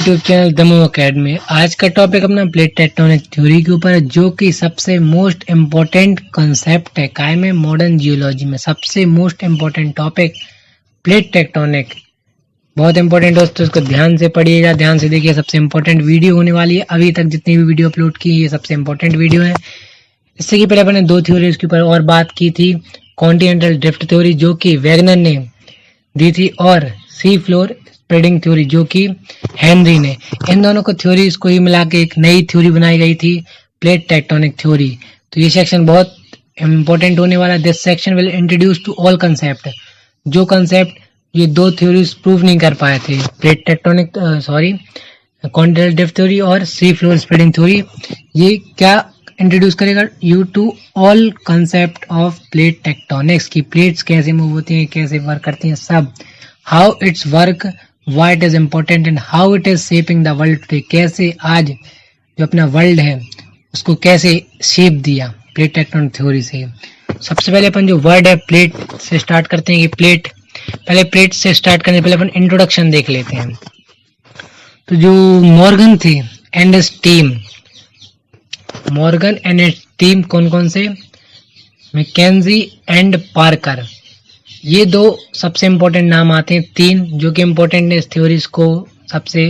YouTube channel दमो academy. आज का topic अपना प्लेट टेक्टोनिक थ्योरी के ऊपर है, जो कि सबसे मोस्ट इम्पोर्टेंट कंसेप्ट है काय में मॉडर्न जियोलॉजी में। सबसे most important topic plate tectonic, बहुत इंपॉर्टेंट दोस्तों, इसको ध्यान से पढ़िएगा, ध्यान से देखिए। सबसे इम्पोर्टेंट वीडियो होने वाली है, अभी तक जितनी भी वीडियो अपलोड की ये सबसे इम्पोर्टेंट वीडियो है। इससे की पहले अपने दो थ्योरी के ऊपर और बात की थी, कॉन्टिनेंटल ड्रिफ्ट थ्योरी जो कि वैगनर ने दी थी, और सी फ्लोर स्प्रेडिंग थ्योरी जो कि हेनरी ने। इन दोनों को थ्योरीज को ही मिला के एक नई थ्योरी बनाई गई थी, प्लेट टेक्टोनिक थ्योरी। तो ये सेक्शन बहुत इंपॉर्टेंट होने वाला है। This section will introduce to all concept, जो कंसेप्ट ये दो थ्योरीज प्रूव नहीं कर पाए थे, plate tectonic continental drift theory और सी फ्लोर स्प्रेडिंग थ्योरी। ये क्या इंट्रोड्यूस करेगा you to all concept of plate tectonics की प्लेट्स कैसे मूव होती हैं, कैसे वर्क करती हैं, सब, how it's work, why it is important and how it is shaping the world today. कैसे आज जो अपना वर्ल्ड है उसको कैसे शेप दिया प्लेट टेक्टोनिक थ्योरी से। सबसे पहले अपन जो वर्ड है प्लेट से स्टार्ट करते हैं कि प्लेट, पहले प्लेट से स्टार्ट करने पहले अपन इंट्रोडक्शन देख लेते हैं। तो जो मॉर्गन थे and his team, Morgan and his team कौन कौन से, मैकेंजी एंड पार्कर, ये दो सबसे इंपॉर्टेंट नाम आते हैं, तीन जो कि इंपॉर्टेंट है इस थ्योरीज को सबसे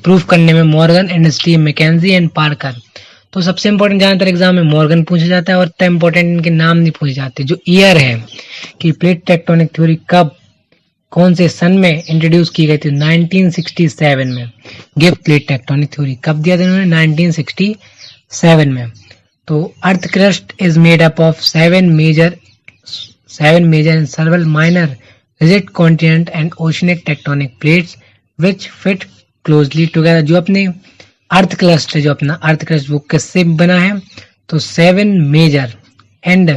प्रूफ करने में, Morgan and his team, McKenzie and Parker. तो सबसे इंपॉर्टेंट ज्यादातर एग्जाम में मॉर्गन पूछा जाता है और इतना इंपॉर्टेंट इनके नाम नहीं पूछे जाते। जो ईयर है कि प्लेट टेक्टोनिक थ्योरी कब कौन से सन में इंट्रोड्यूस की गई थी, 1967 में। गिव प्लेट टेक्टोनिक थ्योरी कब दिया था इन्होंने, 1967 में। तो earth crust is made up of seven major and several minor rigid continent and oceanic tectonic plates which fit closely together। जो अपने अर्थ क्रस्ट है, जो अपना अर्थ क्रस्ट वो किससे बना है, तो 7 major and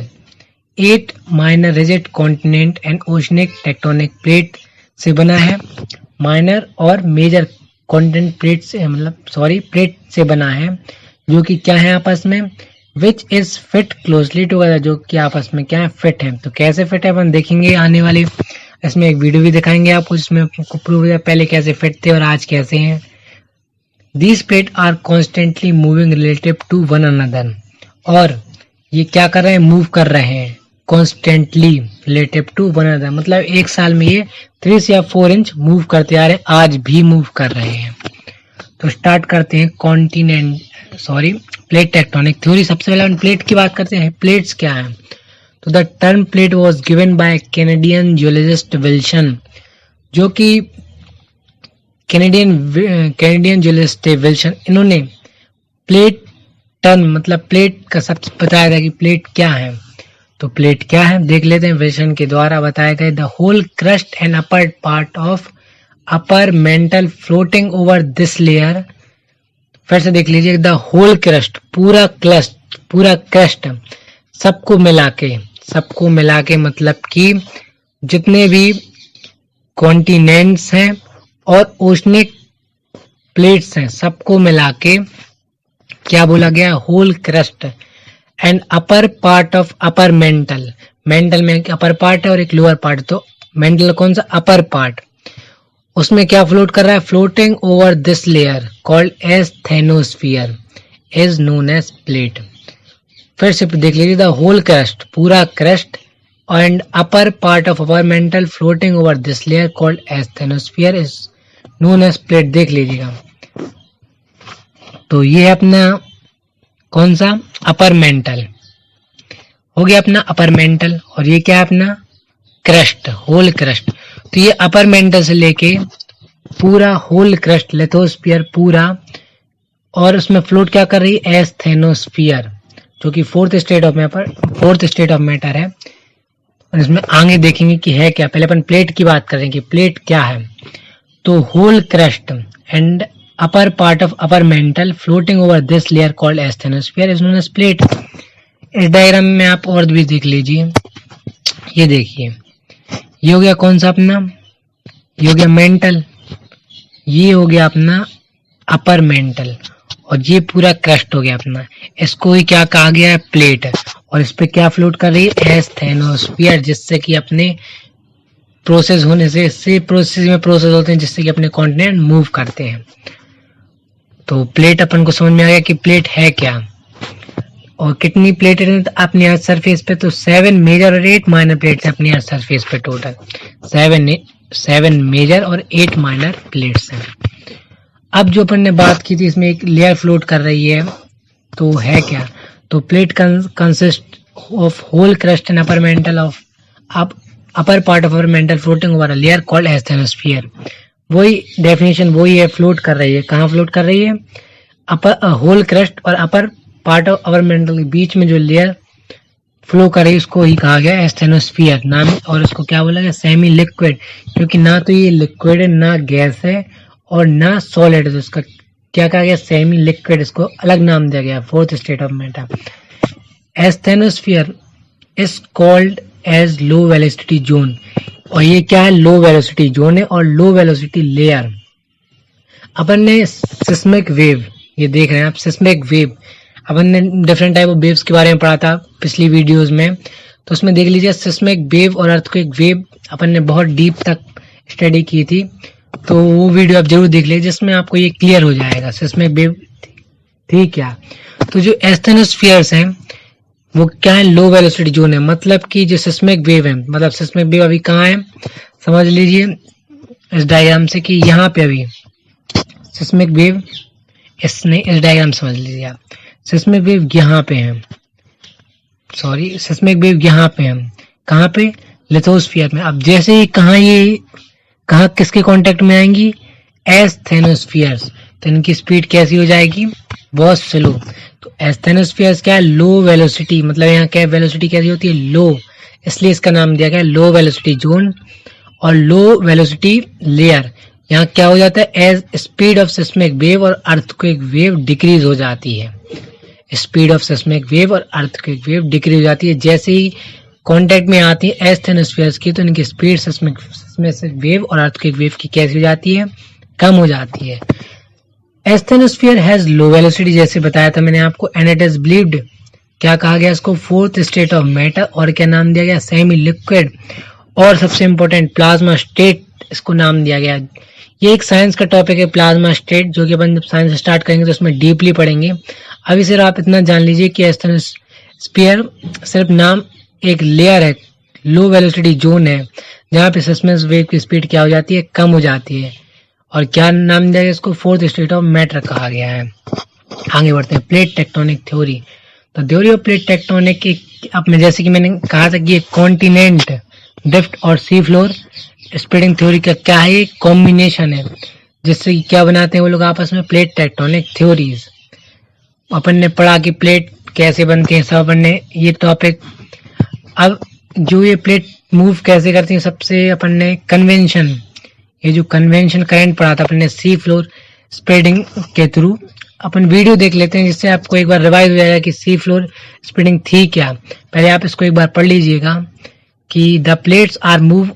8 minor rigid continent and oceanic tectonic plate से बना है। माइनर और मेजर कॉन्टिनेंट प्लेट से, मतलब प्लेट से बना है, जो कि क्या है आपस में, which is fit closely together, जो कि आपस में क्या है, फिट है। तो कैसे फिट है अपन देखेंगे आने वाले, इसमें एक वीडियो भी दिखाएंगे आपको जिसमें आपको प्रूव है पहले कैसे फिट थे और आज कैसे हैं। These plate are constantly moving relative to one another, और ये क्या कर रहे हैं, मूव कर रहे हैं constantly relative to one another, मतलब एक साल में ये 3 या 4 इंच मूव करते आ रहे हैं, आज भी मूव कर रहे हैं। तो स्टार्ट करते हैं प्लेट टेक्टोनिक थ्योरी। सबसे पहले हम प्लेट की बात करते हैं, प्लेट्स क्या है। तो the term plate was given by Canadian geologist Wilson, जो कि कैनेडियन जियोलॉजिस्ट विल्सन, इन्होंने प्लेट टर्म मतलब प्लेट का सबसे बताया था कि प्लेट क्या है। तो प्लेट क्या है देख लेते हैं, विल्सन के द्वारा बताया गया, the whole crust and upper part of upper mantle floating over this layer. फिर से देख लीजिए, द होल क्रस्ट, पूरा क्रस्ट सबको मिला के मतलब कि जितने भी कॉन्टिनेंट्स हैं और ओशनिक प्लेट्स हैं सबको मिला के क्या बोला गया, whole crust and upper part of upper mantle में एक अपर पार्ट है और एक लोअर पार्ट। तो मेंटल कौन सा, अपर पार्ट, उसमें क्या फ्लोट कर रहा है, floating over this layer called asthenosphere is known as plate. फिर से देख लीजिए, द होल क्रस्ट, पूरा crust and upper part of upper mantle floating over this layer called asthenosphere is known as plate. देख लीजिएगा, तो ये है अपना कौन सा, अपर मेंटल हो गया अपना अपर मेंटल, और ये क्या है अपना क्रस्ट, होल क्रस्ट। तो ये अपर मेंटल से लेके पूरा होल क्रस्ट, लिथोस्फीयर पूरा, और उसमें फ्लोट क्या कर रही है, एज थेनोस्फीयर, जो कि फोर्थ स्टेट ऑफ मैटर है। और इसमें आगे देखेंगे कि है क्या। पहले अपन प्लेट की बात करें कि प्लेट क्या है। तो whole crust and upper part of upper mantle floating over this layer called asthenosphere is known as plate. इस डायग्राम में आप और भी देख लीजिए, ये देखिए, ये हो गया कौन सा अपना, ये हो गया मेंटल, ये हो गया अपना अपर मेंटल, और ये पूरा क्रस्ट हो गया अपना। इसको ही क्या कहा गया है, प्लेट। और इस पे क्या फ्लोट कर रही है, एज थेनोस्फीयर, जिससे कि अपने प्रोसेस होने से, इससे प्रोसेस होते हैं जिससे कि अपने कॉन्टिनेंट मूव करते हैं। तो प्लेट अपन को समझ में आ गया कि प्लेट है क्या और कितनी प्लेट है अपनी अर्थ सरफेस पे। तो 7 मेजर और 8 माइनर प्लेट्स है अपनी अर्थ सरफेस पे टोटल। 7 मेजर और 8 माइनर प्लेट्स हैं। अब जो अपन ने बात की थी इसमें एक लेयर फ्लोट कर रही है, तो है क्या? तो plate consist of whole crust and upper mantle of upper part of our mantle floating over a layer called asthenosphere. वही डेफिनेशन वही है, फ्लोट कर रही है। कहाँ फ्लोट कर रही है? अपर होल क्रस्ट और अपर पार्ट ऑफ अवर मेंटल के बीच में जो लेयर फ्लो कर रही है उसको ही कहा गया एस्थेनोस्फीयर नाम। और उसको क्या बोला गया? सेमी लिक्विड, क्योंकि ना तो ये लिक्विड है, ना गैस है और ना सॉलिड है। तो उसका क्या कहा गया? Semi liquid. इसको अलग नाम दिया गया, fourth state of matter. Asthenosphere is called as low velocity zone. और ये क्या है? लो वेलोसिटी जोन है और लो वेलोसिटी लेयर। अपन ने सिस्मिक वेव, ये देख रहे हैं आप सिस्मिक वेव, अपन ने डिफरेंट टाइप ऑफ वेव्स के बारे में पढ़ा था पिछली वीडियोस में। तो उसमें देख लीजिए सिस्मिक वेव और अर्थक्वेक वेव अपन ने बहुत डीप तक स्टडी की थी। तो वो वीडियो आप जरूर देख लीजिए जिसमें आपको ये क्लियर हो जाएगा सिस्मिक वेव थी क्या। तो जो एस्थेनोस्फीयर्स हैं वो क्या है? लो वेलोसिटी जोन है। मतलब कि जो सिस्मिक वेव है, मतलब सिस्मिक वेव अभी कहाँ है समझ लीजिए इस डायग्राम से कि यहाँ पे अभी सिस्मिक वेव इस डायग्राम समझ लीजिए आप। सिस्मिक वेव यहाँ पे है, सॉरी सिस्मिक वेव यहाँ पे है। कहाँ पे? लिथोस्फीयर में। अब जैसे ही कहाँ किसके कांटेक्ट में आएंगी? एस्थेनोस्फीयर्स। तो इनकी स्पीड कैसी हो जाएगी? बहुत स्लो। तो एस्थेनोस्फीयर्स क्या है? लो वेलोसिटी। मतलब यहाँ क्या वेलोसिटी कैसी होती है? लो, इसलिए इसका नाम दिया गया लो वेलोसिटी जोन। और लो वेलोसिटी लेयर यहाँ क्या हो जाता है? As speed of seismic wave और अर्थक्वेक वेव डिक्रीज हो जाती है। स्पीड ऑफ सिस्मिक वेव और अर्थक्वेक वेव डिक्रीज हो जाती है जैसे ही कांटेक्ट में आती है एस्थेनोस्फीयर्स की। तो इनकी स्पीड सिस्मिक वेव और अर्थक्वेक वेव की कैसी हो जाती है? कम हो जाती है। एस्थेनोस्फीयर हैज लो वेलोसिटी, जैसे बताया था मैंने आपको, एंड इट इज बिलीव्ड, क्या कहा गया इसको? Fourth state of matter. और क्या नाम दिया गया? Semi liquid. और सबसे इंपॉर्टेंट प्लाज्मा स्टेट इसको नाम दिया गया। ये एक साइंस का टॉपिक है प्लाज्मा स्टेट, जो कि अपन जब साइंस स्टार्ट करेंगे तो उसमें डीपली पढ़ेंगे। अभी सिर्फ आप इतना जान लीजिए कि एस्थेनोस्फीयर सिर्फ नाम एक लेयर है, लो वेलोसिटी जोन है जहाँ पे सिस्मिक वेव की स्पीड क्या हो जाती है? कम हो जाती है। और क्या नाम दिया गया इसको? फोर्थ स्टेट ऑफ मैटर कहा गया है। आगे बढ़ते हैं, प्लेट टेक्टोनिक थ्योरी। तो थ्योरी ऑफ प्लेट टेक्टोनिक की अब मैं जैसे कि मैंने कहा था कि ये कॉन्टिनेंट ड्रिफ्ट और सी फ्लोर स्प्रेडिंग थ्योरी का क्या है? कॉम्बिनेशन है जिससे क्या बनाते हैं वो लोग आपस में? Plate tectonic theories. अपन ने पढ़ा कि प्लेट कैसे बनती है, सब अपन ने ये टॉपिक। अब जो ये प्लेट मूव कैसे करती है, सबसे अपन ने कन्वेंशन, ये जो कन्वेंशन करंट पढ़ा था अपन ने सी फ्लोर स्प्रेडिंग के थ्रू। अपन वीडियो देख लेते हैं जिससे आपको एक बार रिवाइज हो जाएगा कि सी फ्लोर स्प्रेडिंग थी क्या। पहले आप इसको एक बार पढ़ लीजिएगा कि द प्लेट्स आर मूव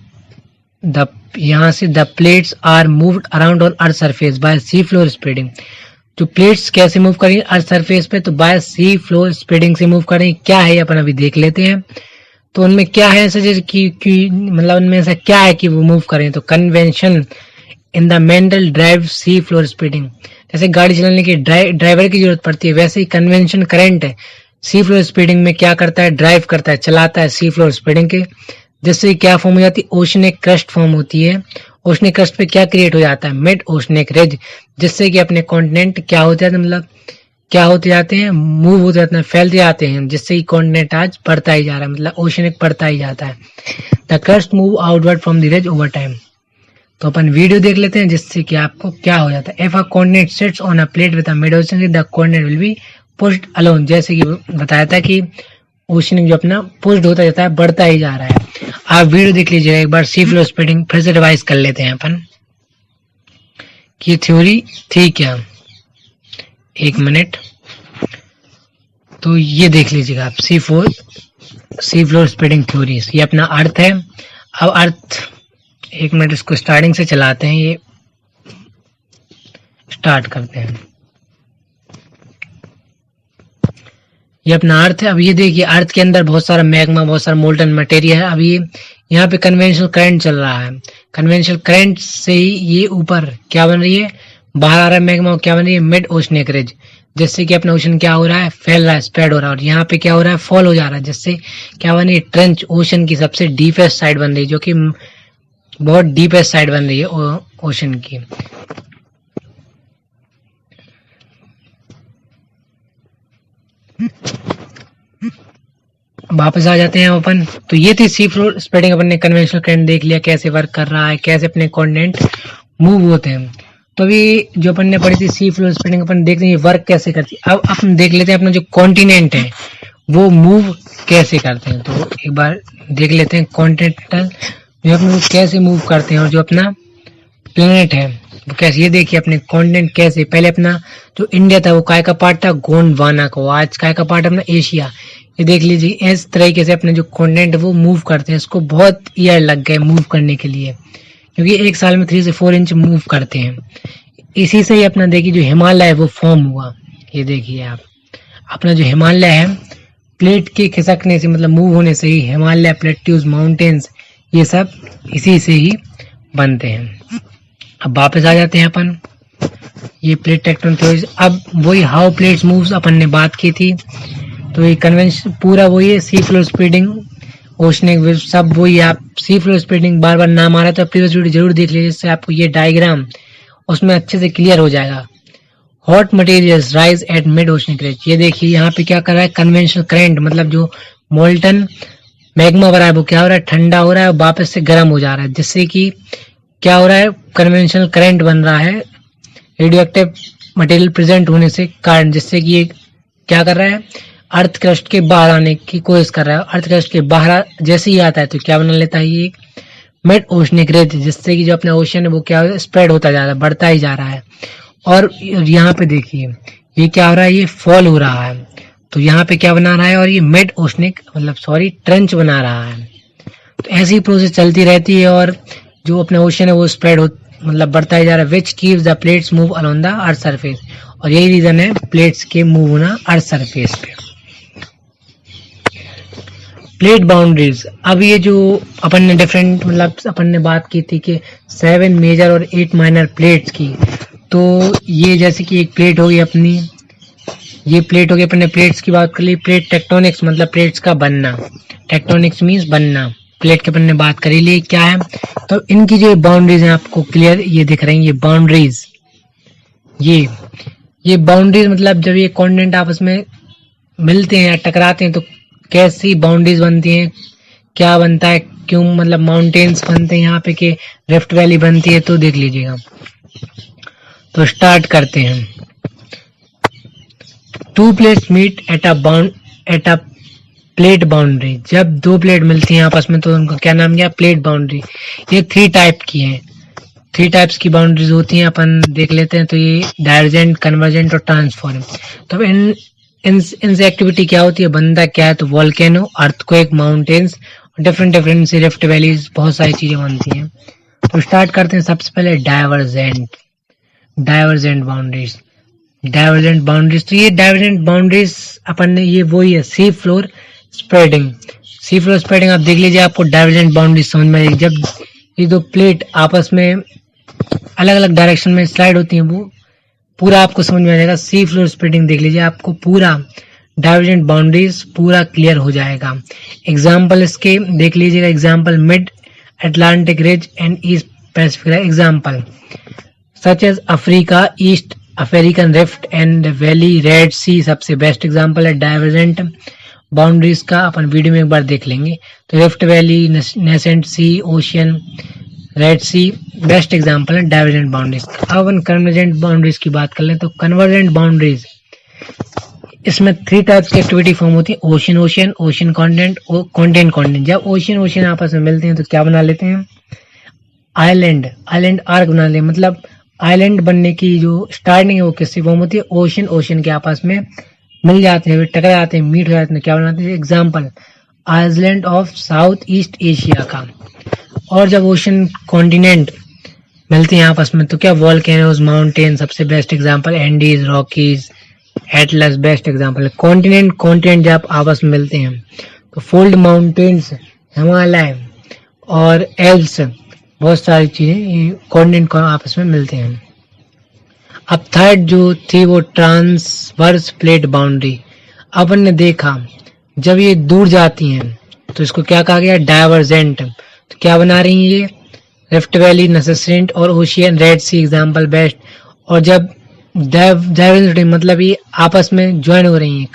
यहाँ से the plates are moved around on earth surface by sea floor spreading. जो प्लेट्स कैसे मूव करेंगे अर्थ सरफेस पे? तो बाय सी फ्लोर स्प्रेडिंग से मूव करेंगे। क्या है अपन अभी देख लेते हैं। तो उनमें क्या है ऐसा कि मतलब उनमें ऐसा क्या है कि वो मूव करें? तो convention in the mental drive C floor spreading. जैसे गाड़ी चलाने की ड्राइवर की जरूरत पड़ती है, वैसे ही कन्वेंशन करंट है सी फ्लोर स्प्रेडिंग में क्या करता है? ड्राइव करता है, चलाता है सी फ्लोर स्प्रेडिंग के। जिससे क्या फॉर्म हो जाती है? ओशनिक क्रस्ट फॉर्म होती है। ओशनिक क्रस्ट पे क्या क्रिएट हो जाता है? मिड ओशनिक रिज, जिससे कि अपने कॉन्टिनेंट क्या होते हैं, मतलब क्या होते जाते हैं? मूव होते जाते हैं, फैलते जाते हैं, जिससे कि कॉन्टिनेंट आज बढ़ता ही जा रहा है, मतलब ओशनिक बढ़ता ही जाता है। The crust move outward from the ridge over time. तो अपन वीडियो देख लेते हैं जिससे कि आपको क्या हो जाता है। If a continent sits on a plate with a mid oceanic, the continent will be pushed alone. जैसे कि बताया था कि ओशनिक जो अपना पुश्ड होता जाता है, बढ़ता ही जा रहा है। आप वीडियो देख लीजिएगा एक बार, सी फ्लो स्प्रेडिंग फिर से रिवाइज कर लेते हैं अपन कि थ्योरी थी क्या। एक मिनट, तो ये देख लीजिएगा आप सी फ्लोर स्प्रेडिंग थ्योरीज, ये अपना अर्थ है। अब अर्थ, एक मिनट इसको स्टार्टिंग से चलाते हैं, ये स्टार्ट करते हैं। ये अपना अर्थ है। अब ये देखिए अर्थ के अंदर बहुत सारा मैग्मा, बहुत सारा मोल्टन मटेरिया है। अब ये यहाँ पे कन्वेंशनल करंट चल रहा है, कन्वेंशनल करंट से ही ये ऊपर क्या बन रही है? बाहर आ रहा है मैग्मा, क्या बन रही है मिड ओशनिक रिज, जिससे कि अपना ओशन क्या हो रहा है फैल रहा है, स्प्रेड हो रहा है, और यहाँ पे क्या हो रहा है फॉल हो जा रहा है, जिससे क्या बन रही है ट्रेंच ओशन की सबसे डीपेस्ट साइड बन रही है, जो कि बहुत डीपेस्ट साइड बन रही है ओशन की। वापस आ जाते हैं अपन। तो ये थी सी फ्लोर स्प्रेडिंग, अपन ने कन्वेंशनल करंट देख लिया कैसे वर्क कर रहा है, कैसे अपने कॉन्टिनेंट मूव होते हैं। तो अभी जो अपन ने पढ़ी थी सी फ्लोर स्प्रेडिंग, अपन देखते हैं ये वर्क कैसे करती है। अब अपन देख लेते हैं अपना जो कॉन्टिनेंट है वो मूव कैसे करते हैं। तो एक बार देख लेते हैं कॉन्टिनेंटल जो अपने कैसे मूव करते हैं, और जो अपना प्लेनेट है वो कैसे। ये देखिए अपने कॉन्टिनेंट कैसे, पहले अपना जो इंडिया था वो काय का पार्ट था, गोंडवाना का, आज काय का पार्ट अपना एशिया। ये देख लीजिए इस तरीके से अपने जो कॉन्टिनेंट वो मूव करते हैं। इसको बहुत ईयर लग गए मूव करने के लिए, क्योंकि एक साल में 3 से 4 इंच मूव करते हैं। इसी से ही अपना देखिए जो हिमालय है वो फॉर्म हुआ। ये देखिए आप अपना जो हिमालय है प्लेट के खिसकने से, मतलब मूव होने से ही हिमालय, प्लेट्यूज, माउंटेन्स, ये सब इसी से ही बनते हैं। अब वापस आ जाते हैं अपन ये प्लेट टेक्टोनिक थ्योरीज। अब वही हाउ प्लेट्स मूव्स अपन ने बात की थी, तो ये कन्वेंशन पूरा वही है, सी फ्लोर स्प्रेडिंग, ओशनिक वेव, सब वही। आप सी फ्लोर स्प्रेडिंग बार बार नाम आ रहा है तो प्रीवियस वीडियो जरूर देख लीजिए, जिससे आपको ये डायग्राम उसमें अच्छे से क्लियर हो जाएगा। Hot materials rise at mid oceanic ridge, ये देखिए यहाँ पे क्या कर रहा है कन्वेंशनल करंट, मतलब जो मोल्टन मैग्मा भरा है वो क्या हो रहा है ठंडा हो रहा है और वापस से गर्म हो जा रहा है, जिससे कि क्या हो रहा है कन्वेंशनल करंट बन रहा है रेडियो एक्टिव मटेरियल प्रेजेंट होने से कारण, जिससे कि ये क्या कर रहा है अर्थ क्रस्ट के बाहर आने की कोशिश कर रहा है। अर्थ क्रस्ट के बाहर जैसे ही आता है तो क्या बना लेता है ये मिड ओशनिक रिज, जिससे कि जो अपना ओशन है वो क्या स्प्रेड होता जा रहा है, बढ़ता ही जा रहा है। और यहाँ पे देखिए ये क्या हो रहा है, ये फॉल हो रहा है, तो यहाँ पे क्या बना रहा है और ये मिड ओशनिक मतलब सॉरी ट्रेंच बना रहा है। तो ऐसी प्रोसेस चलती रहती है और जो अपना ओशन है वो स्प्रेड हो मतलब बढ़ता ही जा रहा है, which keeps the plates move along the earth surface, और यही रीजन है प्लेट्स के मूव होना अर्थ सरफेस पे। प्लेट बाउंड्रीज, अब ये जो अपन ने डिफरेंट मतलब अपन ने बात की थी कि 7 मेजर और 8 माइनर प्लेट्स की, तो ये जैसे कि एक प्लेट होगी अपनी, ये प्लेट होगी, अपन ने प्लेट्स की बात कर ली। प्लेट टेक्टोनिक्स मतलब प्लेट्स का बनना, टेक्टोनिक्स मीन्स बनना, प्लेट के अपन ने बात करी ली क्या है। तो इनकी जो बाउंड्रीज हैं आपको क्लियर ये दिख रही हैं, ये बाउंड्रीज, ये बाउंड्रीज मतलब जब ये कॉन्टिनेंट आपस में मिलते हैं या टकराते हैं तो कैसी बाउंड्रीज बनती हैं, क्या बनता है, क्यों मतलब माउंटेन्स बनते हैं यहाँ पे के रिफ्ट वैली बनती है, तो देख लीजिएगा। तो स्टार्ट करते हैं। 2 plates meet at a plate boundary, जब 2 प्लेट मिलती हैं आपस में तो उनका क्या नाम किया प्लेट बाउंड्री। ये 3 टाइप की हैं, 3 टाइप्स की बाउंड्रीज होती हैं, अपन देख लेते हैं। तो ये डाइवर्जेंट, कन्वर्जेंट और ट्रांसफॉर्म। तो इनसे एक्टिविटी क्या होती है, बनता क्या है, तो वॉल्केनो, अर्थक्वेक, माउंटेन्स, डिफरेंट सी रिफ्ट वैलीज, बहुत सारी चीजें बनती हैं। तो स्टार्ट करते हैं सबसे पहले डाइवर्जेंट बाउंड्रीज। तो ये डाइवर्जेंट बाउंड्रीज अपन ने ये वही है सी फ्लोर स्प्रेडिंग आप देख लीजिए, आपको डाइवर्जेंट बाउंड्रीज समझ में आएगी। जब ये 2 प्लेट आपस में अलग अलग डायरेक्शन में स्लाइड होती हैं वो पूरा आपको समझ में आ जाएगा। सी फ्लोर स्प्रेडिंग देख लीजिए, आपको पूरा डाइवर्जेंट बाउंड्रीज पूरा क्लियर हो जाएगा। एग्जाम्पल इसके देख लीजिएगा, example mid Atlantic ridge and East Pacific example such as Africa, East African rift and valley, Red Sea सबसे बेस्ट एग्जाम्पल है डाइवर्जेंट बाउंड्रीज का, अपन वीडियो में एक बार देख लेंगे। तो rift valley, nascent sea, ocean, Red Sea best example है डाइवर्जेंट बाउंड्रीज। अब अपन कन्वर्जेंट बाउंड्रीज की बात कर लें तो कन्वर्जेंट बाउंड्रीज इसमें 3 टाइप्स की एक्टिविटी फॉर्म होती है, ओशन कॉन्टिनेंट और कॉन्टिनेंट। जब ओशन आपस में मिलते हैं तो क्या बना लेते हैं आइलैंड आर्क बना लेते हैं। मतलब आइलैंड बनने की जो स्टार्टिंग है वो किससे फॉर्म होती है, ओशन के आपस में मिल जाते हैं, टकरा जाते हैं, मीट हो जाते हैं, क्या बनाते हैं example island of south east Asia का। और जब ओशन कॉन्टिनेंट मिलते हैं आपस में तो क्या वॉल्केनोज, माउंटेन सबसे best example, Andes, Rockies, Atlas best example है। कॉन्टिनेंट जब आपस में मिलते हैं तो फोल्ड माउंटेन्स, हिमालय और एल्प्स बहुत सारी चीजें कॉन्टिनेंट को आपस में मिलते हैं। अब थर्ड जो थी वो ट्रांसवर्स प्लेट बाउंड्री। अपन ने देखा जब ये दूर जाती हैं तो इसको क्या कहा गया, डाइवर्जेंट। तो क्या बना रही हैं ये, रिफ्ट वैली, नसेसेंट और ओशियन, रेड सी एग्जाम्पल बेस्ट। और जब डाइवर्जेंट मतलब ये आपस में ज्वाइन हो रही हैं,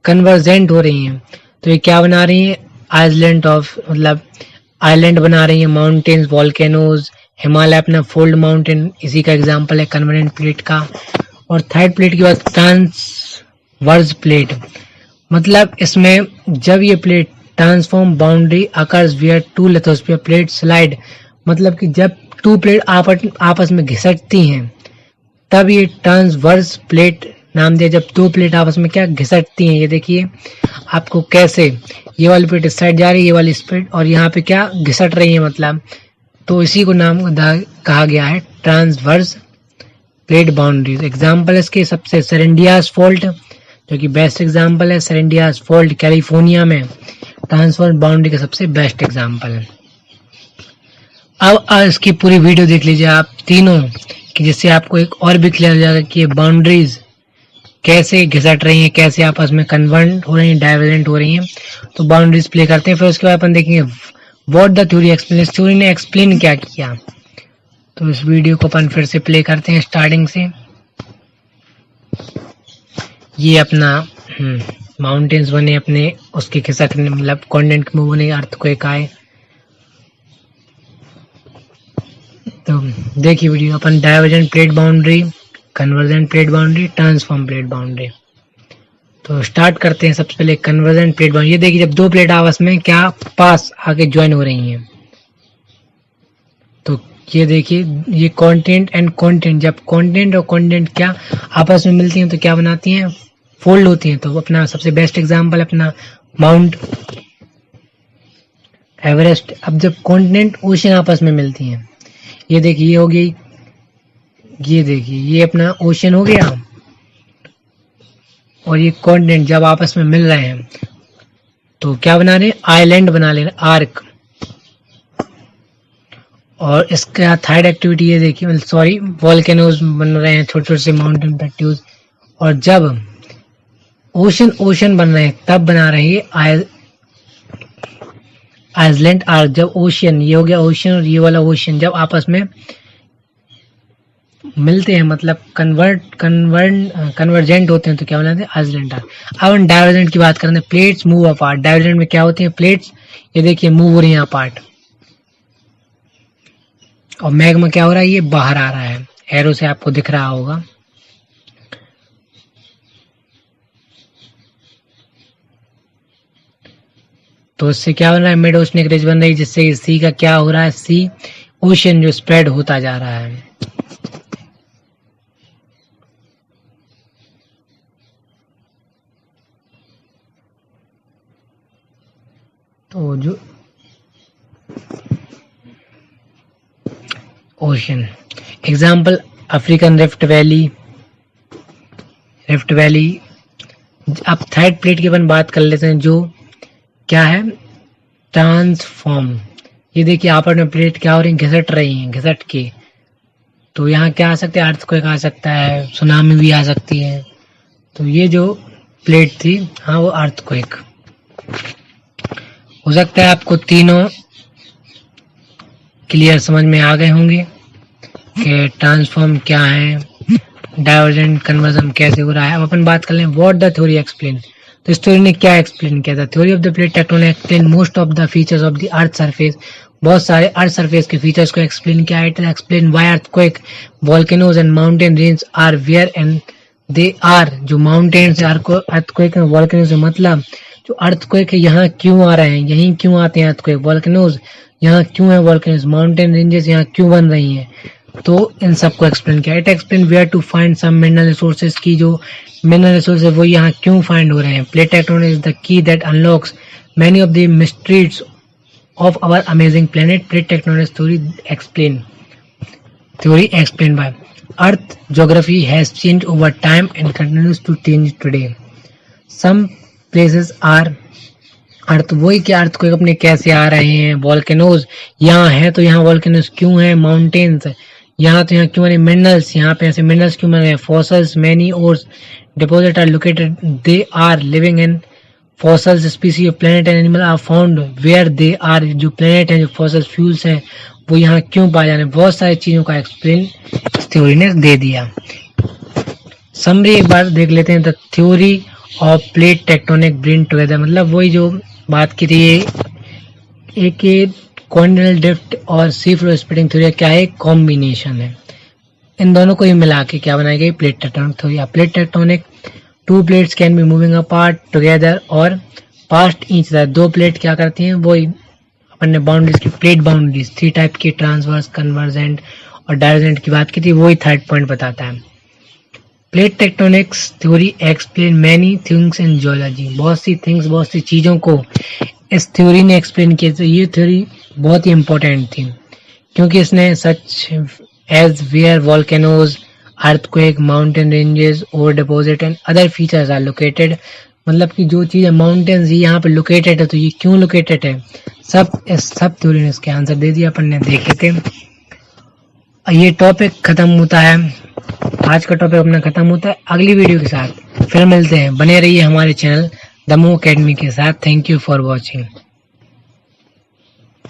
कन्वर्जेंट हो रही हैं, तो ये क्या बना रही हैं, आइलैंड ऑफ मतलब आइलैंड बना रही है, माउंटेन्स, वॉल्केनोज, हिमालय अपना फोल्ड माउंटेन इसी का एग्जांपल है कन्वर्जेंट प्लेट का। और थर्ड प्लेट की बात ट्रांसवर्स प्लेट, मतलब इसमें जब ये plate transform boundary occurs where two lithosphere plate slide, मतलब कि जब टू प्लेट आपस में घिसटती हैं तब ये ट्रांसवर्स प्लेट नाम दिया। जब दो प्लेट आपस में क्या घिसटती हैं, ये देखिए आपको कैसे, ये वाली प्लेट इस साइड जा रही है, ये वाली इस प्लेट, और यहाँ पे क्या घिसट रही है मतलब, तो इसी को नाम कहा गया है ट्रांसवर्स प्लेट बाउंड्रीज। एग्जाम्पल इसके सबसे सेरेंडियास फॉल्ट जो कि बेस्ट एग्जाम्पल है, सेरेंडियास फॉल्ट कैलिफोर्निया में ट्रांसवर्स बाउंड्री का सबसे बेस्ट एग्जाम्पल है। अब इसकी पूरी वीडियो देख लीजिए आप तीनों कि जिससे आपको एक और भी क्लियर हो जाएगा कि ये बाउंड्रीज कैसे घिसट रही हैं, कैसे आपस में कन्वर्ट हो रही हैं, डाइवर्जेंट हो रही हैं। तो बाउंड्रीज प्ले करते हैं, फिर उसके बाद अपन देखेंगे व्हाट द थ्योरी एक्सप्लेन, इस थ्योरी ने एक्सप्लेन क्या किया। तो इस वीडियो को अपन फिर से प्ले करते हैं स्टार्टिंग से। ये अपना माउंटेन्स बने अपने, उसके खिसकने मतलब कॉन्टिनेंट मूव होने, अर्थक्वेक आए। तो देखिए वीडियो, अपन divergent plate boundary, convergent plate boundary, transform plate boundary. तो स्टार्ट करते हैं सबसे पहले कन्वर्जेंट प्लेट बाउंड्री। ये देखिए जब दो प्लेट आपस में क्या पास आके ज्वाइन हो रही हैं, तो ये देखिए ये कॉन्टिनेंट एंड कॉन्टिनेंट, जब कॉन्टिनेंट और कॉन्टिनेंट क्या आपस में मिलती हैं तो क्या बनाती हैं, फोल्ड होती हैं। तो अपना सबसे बेस्ट एग्जांपल अपना माउंट एवरेस्ट। अब जब कॉन्टिनेंट ओशन आपस में मिलती हैं, ये देखिए ये हो गई, ये देखिए ये अपना ओशन हो गया और ये कॉन्टिनेंट जब आपस में मिल रहे हैं तो क्या बना रहे हैं, आइलैंड बना ले रहे, आर्क। और इसका थर्ड एक्टिविटी ये देखिए, सॉरी वॉल्केनोज बन रहे हैं, छोटे छोटे से माउंटेन प्लेट्यूज। और जब ओशन बन रहे हैं तब बना रहे हैं आइसलैंड आर्क। जब ओशन, ये हो गया ओशन और ये वाला ओशन जब आपस में मिलते हैं मतलब कन्वर्जेंट होते हैं तो क्या बनाते हैं, आइसलैंड आर्क। अब हम डाइवर्जेंट की बात करें, प्लेट्स मूव अपार्ट। डाइवर्जेंट में क्या होती है, प्लेट्स ये देखिए मूव हो रही है अपार्ट, और मैग्मा क्या हो रहा है, ये बाहर आ रहा है, एरो से आपको दिख रहा होगा। तो इससे क्या बन रहा है, मिड ओशनिक रिज बन रही है, जिससे सी का क्या हो रहा है, सी ओशन जो स्प्रेड होता जा रहा है। तो जो ocean example African rift valley. अब थर्ड प्लेट की अपन बात कर लेते हैं जो क्या है, ट्रांसफॉर्म। ये देखिए आपस में प्लेट क्या हो रही है, घिसट रही हैं, घिसट के। तो यहाँ क्या आ सकता है, अर्थक्वेक आ सकता है, सुनामी भी आ सकती है। तो ये जो प्लेट थी, हाँ वो अर्थक्वेक हो सकता है। आपको तीनों क्लियर समझ में आ गए होंगे कि ट्रांसफॉर्म क्या है, डाइवर्जेंट कन्वर्जन कैसे हो रहा है। अब अपन बात कर लें व्हाट द थ्योरी एक्सप्लेन। तो इस थ्योरी ने क्या एक्सप्लेन किया था, theory of the plate tectonic explain most of the features of the earth surface. बहुत सारे अर्थ सरफेस के फीचर्स को एक्सप्लेन किया है। It explain why earthquake, volcanoes and mountain range are where and they are. जो mountains earthquake and volcanoes मतलब जो earthquake है यहाँ क्यों आ रहे हैं, यहीं क्यों आते हैं अर्थक्वेक, वोल्केनोज यहाँ क्यों है, वोल्केनोज माउंटेन रेंजेस यहाँ क्यों बन रही हैं। तो इन सबको एक्सप्लेन किया। It explain where to find some mineral resources की जो मिनरल रिसोर्स है वो यहाँ क्यों फाइंड हो रहे हैं। Plate tectonic is the key that unlocks many of the mysteries of our amazing planet. Plate tectonic theory explain by earth geography has change over time and continues to change today. Some places are earth, वही कि earthquake अपने कैसे आ रहे हैं, volcanoes यहाँ है तो यहाँ वोल्केनोज क्यों है, माउंटेन्स यहाँ तो यहाँ क्यों बने मिनरल्स, यहाँ पे ऐसे मिनरल्स क्यों बने, fossils many ore deposit are located, they are living in fossils species of planet and animal are found where they are, जो प्लेनेट है जो फॉसल फ्यूल्स हैं वो यहाँ क्यों पाए जाने, बहुत सारी चीजों का एक्सप्लेन इस थ्योरी ने दे दिया। समरी एक बार देख लेते हैं। The theory of plate tectonic bring together, मतलब वही जो बात की थी, एक कॉन्टिनेंटल ड्रिफ्ट और सी फ्लोर स्प्लिटिंग थ्योरी क्या है, कॉम्बिनेशन है। इन दोनों को ही मिला के क्या बनाई गई, plate tectonic theory. Plate tectonic, to plates can be moving apart together और पास्ट ईच अदर, दो प्लेट क्या करती हैं, वो अपन ने बाउंड्रीज की, प्लेट बाउंड्रीज 3 टाइप की, ट्रांसवर्स, कन्वर्जेंट और डाइवर्जेंट की बात की थी, वही थर्ड पॉइंट बताता है। Plate tectonics theory explain many things in geology, बहुत सी थिंग्स, बहुत सी चीजों को इस थ्योरी ने एक्सप्लेन किया। तो ये थ्योरी बहुत ही इंपॉर्टेंट थी क्योंकि इसने such as where volcanoes, earthquake, mountain ranges और deposit and other features are located, मतलब कि जो चीज माउंटेन्स यहाँ पे लोकेटेड है तो ये क्यों लोकेटेड है, सब थ्योरी ने इसके आंसर दे दिया, अपन ने देखे थे। ये टॉपिक खत्म होता है, आज का टॉपिक अपना खत्म होता है। अगली वीडियो के साथ फिर मिलते हैं, बने रहिए हमारे चैनल द मूव एकेडमी के साथ। Thank you for watching.